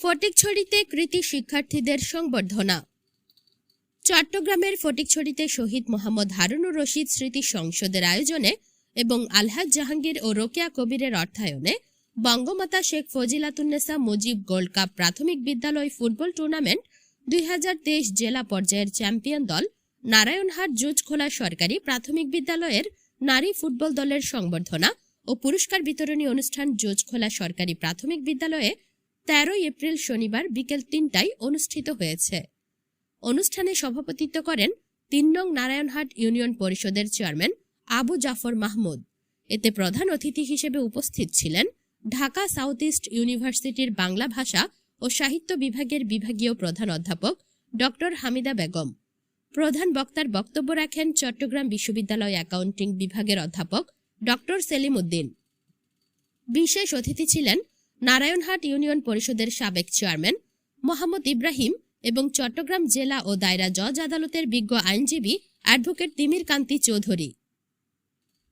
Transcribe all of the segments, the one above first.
ফটিকছড়িতে কৃতি শিক্ষার্থীদের সংবর্ধনা। চট্টগ্রামের ফটিকছড়িতে শহীদ মোহাম্মদ হারুনুর রশিদ স্মৃতি সংসদের আয়োজনে এবং আলহাজ জাহাঙ্গীর ও রোকেয়া কবিরের অর্থায়নে বঙ্গমাতা শেখ ফজিলাতুন্নেসা মুজিব গোল্ড কাপ প্রাথমিক বিদ্যালয় ফুটবল টুর্নামেন্ট 2023 জেলা পর্যায়ের চ্যাম্পিয়ন দল নারায়ণহাট জুজখোলা সরকারি প্রাথমিক বিদ্যালয়ের নারী ফুটবল দলের সংবর্ধনা ও পুরস্কার বিতরণী অনুষ্ঠান জুজখোলা সরকারি প্রাথমিক বিদ্যালয়ে 13 এপ্রিল শনিবার বিকেল 3টায় অনুষ্ঠিত হয়েছে। অনুষ্ঠানে সভাপতিত্ব করেন 3 নং নারায়ণহাট ইউনিয়ন পরিষদের চেয়ারম্যান আবু জাফর মাহমুদ। এতে প্রধান অতিথি হিসেবে উপস্থিত ছিলেন ঢাকা সাউথ ইস্ট ইউনিভার্সিটির বাংলা ভাষা ও সাহিত্য বিভাগের বিভাগীয় প্রধান অধ্যাপক ডক্টর হামিদা বেগম। প্রধান বক্তার বক্তব্য রাখেন চট্টগ্রাম বিশ্ববিদ্যালয় অ্যাকাউন্টিং বিভাগের অধ্যাপক ডক্টর সেলিম উদ্দিন। বিশেষ অতিথি ছিলেন নারায়ণহাট ইউনিয়ন পরিষদের সাবেক চেয়ারম্যান মোহাম্মদ ইব্রাহিম এবং চট্টগ্রাম জেলা ও দায়রা জজ আদালতের বিজ্ঞ আইনজীবী অ্যাডভোকেট তিমির কান্তি চৌধুরী।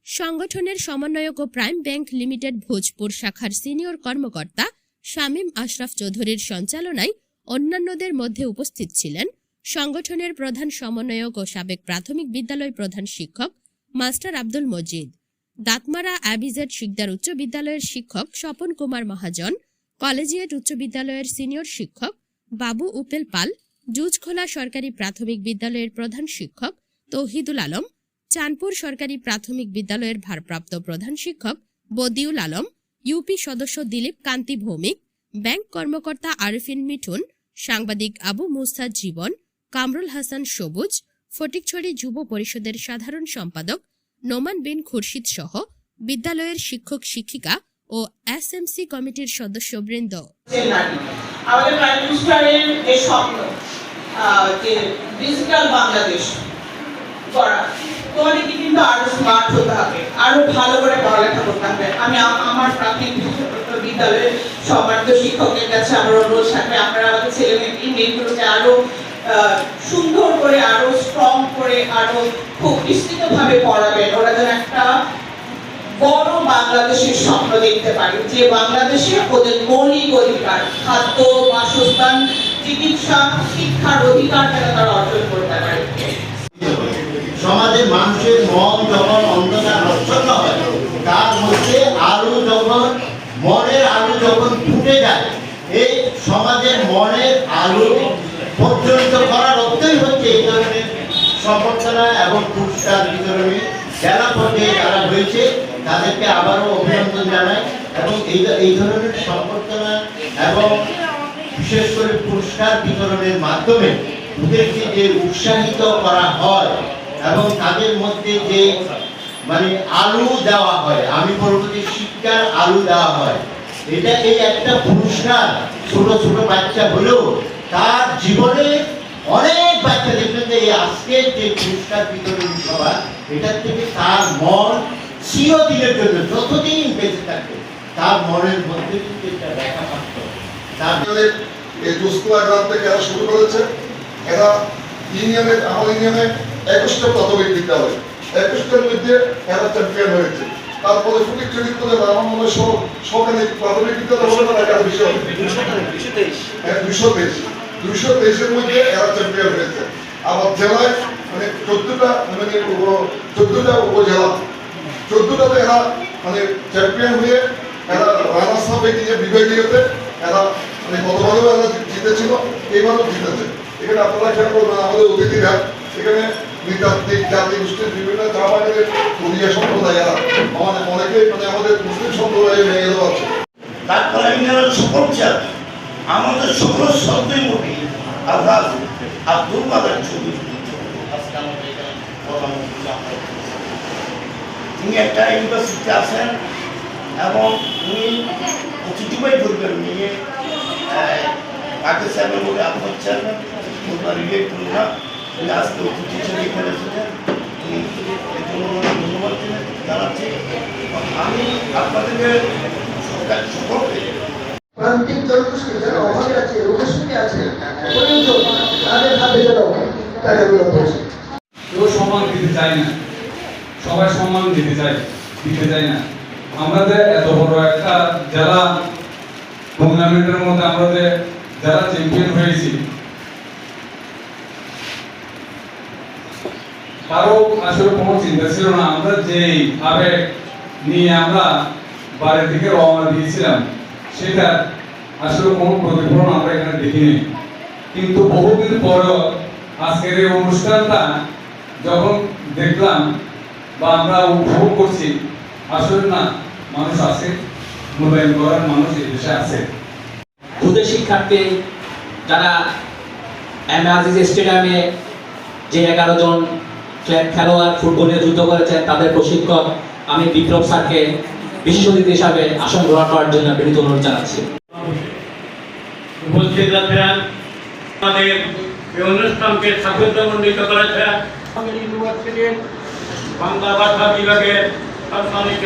সংগঠনের সমন্বয়ক ও প্রাইম ব্যাংক লিমিটেড ভোজপুর শাখার সিনিয়র কর্মকর্তা শামীম আশরাফ চৌধুরীর সঞ্চালনায় অন্যান্যদের মধ্যে উপস্থিত ছিলেন সংগঠনের প্রধান সমন্বয়ক ও সাবেক প্রাথমিক বিদ্যালয় প্রধান শিক্ষক মাস্টার আব্দুল মজিদ, দাঁতমারা অ্যাবিজেড শিকদার উচ্চ বিদ্যালয়ের শিক্ষক স্বপন কুমার মহাজন, কলেজিয়েট উচ্চ বিদ্যালয়ের সিনিয়র শিক্ষক বাবু উপেল পাল, জুজখোলা সরকারি প্রাথমিক বিদ্যালয়ের প্রধান শিক্ষক তৌহিদুল আলম, চাঁদপুর সরকারি প্রাথমিক বিদ্যালয়ের ভারপ্রাপ্ত প্রধান শিক্ষক বদিউল আলম, ইউপি সদস্য দিলীপ কান্তি ভৌমিক, ব্যাংক কর্মকর্তা আরিফিন মিঠুন, সাংবাদিক আবু মুসা জীবন, কামরুল হাসান সবুজ, ফটিকছড়ি যুব পরিষদের সাধারণ সম্পাদক নোমান বিন খুরশিদ সহ বিদ্যালয়ের শিক্ষক শিক্ষিকা ও এসএমসি কমিটির সদস্যবৃন্দ। আমাদের প্রাইম মিনিস্টারের যে স্বপ্ন যে ডিজিটাল বাংলাদেশ করা, তোমাদেরকে কিন্তু আরো স্মার্ট হতে হবে, আরো ভালো করে পড়ালেখা করতে হবে। আমি আমার প্রাথমিক বিদ্যালয়ের সম্মানিত শিক্ষকের কাছে আমার অনুরোধ থাকবে, আপনারা আমাদের ছেলে মেয়েগুলোকে আরো সুন্দর করে, আরো স্ট্রং করে, আরো খুব বিস্তৃতভাবে পড়াবেন। ওরা যেন একটা বড় বাংলাদেশের স্বপ্ন দেখতে পারে, যে বাংলাদেশে ওদের মৌলিক অধিকার, খাদ্য, বাসস্থান, চিকিৎসা, শিক্ষার অধিকার যেন তারা অর্জন করতে পারে। সমাজে মানুষের মন যখন অন্ধকার নষ্ট হয়, তার মধ্যে আলো যখন মনের আলো যখন ফুটে যায়, এই সমাজের মনের আলো পর্যন্ত করার অর্থই হচ্ছে এই ধরনের সম্বর্ধনা এবং পুরস্কার বিতরণী। জেলা পর্যায়ে যারা হয়েছে তাদেরকে আবারও অভিনন্দন জানাই এবং এই ধরনের সম্বর্ধনা এবং বিশেষ করে পুরস্কার বিতরণের মাধ্যমে ওদেরকে যে উৎসাহিত করা হয় এবং তাদের মধ্যে যে আলু দেওয়া হয়, আমি বলবো যে শিক্ষার আলু দেওয়া হয়, এটা এই একটা পুরস্কার। ছোট ছোট বাচ্চা হলেও তার জীবনে অনেক বাচ্চা দেখবেন যে এই আজকের যে পুরস্কার বিতরণী সভা, এটার থেকে তার মন চিরদিনের জন্য যতদিন বেঁচে থাকে তার মনের মধ্যে কিন্তু এটা দেখা পাচ্ছ। তারপরে এই জুজখোলা গ্রাম থেকে এরা শুরু করেছে। এরা ইউনিয়নের, আমাদের ইউনিয়নে 21টা প্রাথমিক বিদ্যালয়, 21টার মধ্যে এরা চ্যাম্পিয়ন হয়েছে। তারপরে ফটিকছড়ি আমার মনে হয় সরকারি প্রাথমিক বিদ্যালয় হলে তারা একার বিষয় 223-এর মধ্যে এরা চ্যাম্পিয়ন হয়েছে। আবার জেলায় 14টা উপজেলা, 14টাতে এরা চ্যাম্পিয়ন হয়ে এরা রানার্স আপ গিয়ে বিভাগীয়তে এরা গতবারও এরা জিতেছিল, এইবারও জিতেছে। এখানে আপনারা খেয়াল করবেন আমাদের অতিথিরা এখানে নৃতাত্ত্বিক, জাতি গোষ্ঠীর বিভিন্ন চাবাগানের উড়িয়া সম্প্রদায়, এরা অনেকে আমাদের মুসলিম সম্প্রদায়ের মেয়েরাও আছে। তারপরে সকল চাপ আমাদের সকল শব্দের মধ্যে আল্লাহ আব্দুল কাদের ছবি, তিনি একটা ইউনিভার্সিটিতে আছেন এবং উনি অতিথিবাই করবেন নিয়ে পাকিস্তানের মধ্যে আপনার চেয়ারম্যান রিলেট করুন না, উনি আজকে অতিথি হিসেবে এখানে এসেছেন, ধন্যবাদ জানাচ্ছি। আমি আপনাদেরকে সকলকে প্রান্তিক জনগোষ্ঠী যারা অভাবে আছে, রোগের আছে, তাদের হাতে যেন টাকাগুলো পৌঁছে। কেউ সম্মান দিতে চায় না, সবাই সম্মান দিতে চায় না। আমরা যে এত বড় একটা জেলা টুর্নামেন্টের মধ্যে আমরা যে যারা চ্যাম্পিয়ন হয়েছি কারো আসলে কোনো চিন্তা ছিল না, আমরা যেই আবেগ নিয়ে আমরা বাড়ির দিকে রওনা দিয়েছিলাম সেটা আসলে কোনো প্রতিফলন আমরা এখানে দেখিনি। কিন্তু বহুদিন পরেও আজকের এই অনুষ্ঠানটা যখন দেখলাম বা আমরা উপভোগ করছি, আসলে না মানুষ আছে, মূল্যায়ন করার মানুষ এই দেশে আছে। খুদে শিক্ষার্থী যারা এম এ আজিজ স্টেডিয়ামে যে 11 জন খেলোয়াড় ফুটবল নিয়ে যুদ্ধ করেছেন তাদের প্রশিক্ষক আমি বিপ্লব স্যারকে বিশেষ অতিথি হিসাবে আসন গ্রহণ করার জন্য বিনীত অনুরোধ জানাচ্ছি। উপস্থিত আছেন আমাদের এই অনুষ্ঠানকে সাফল্যমণ্ডিত করেছেন ইউনিভার্সিটির বাংলা ভাষা বিভাগের সম্মানিত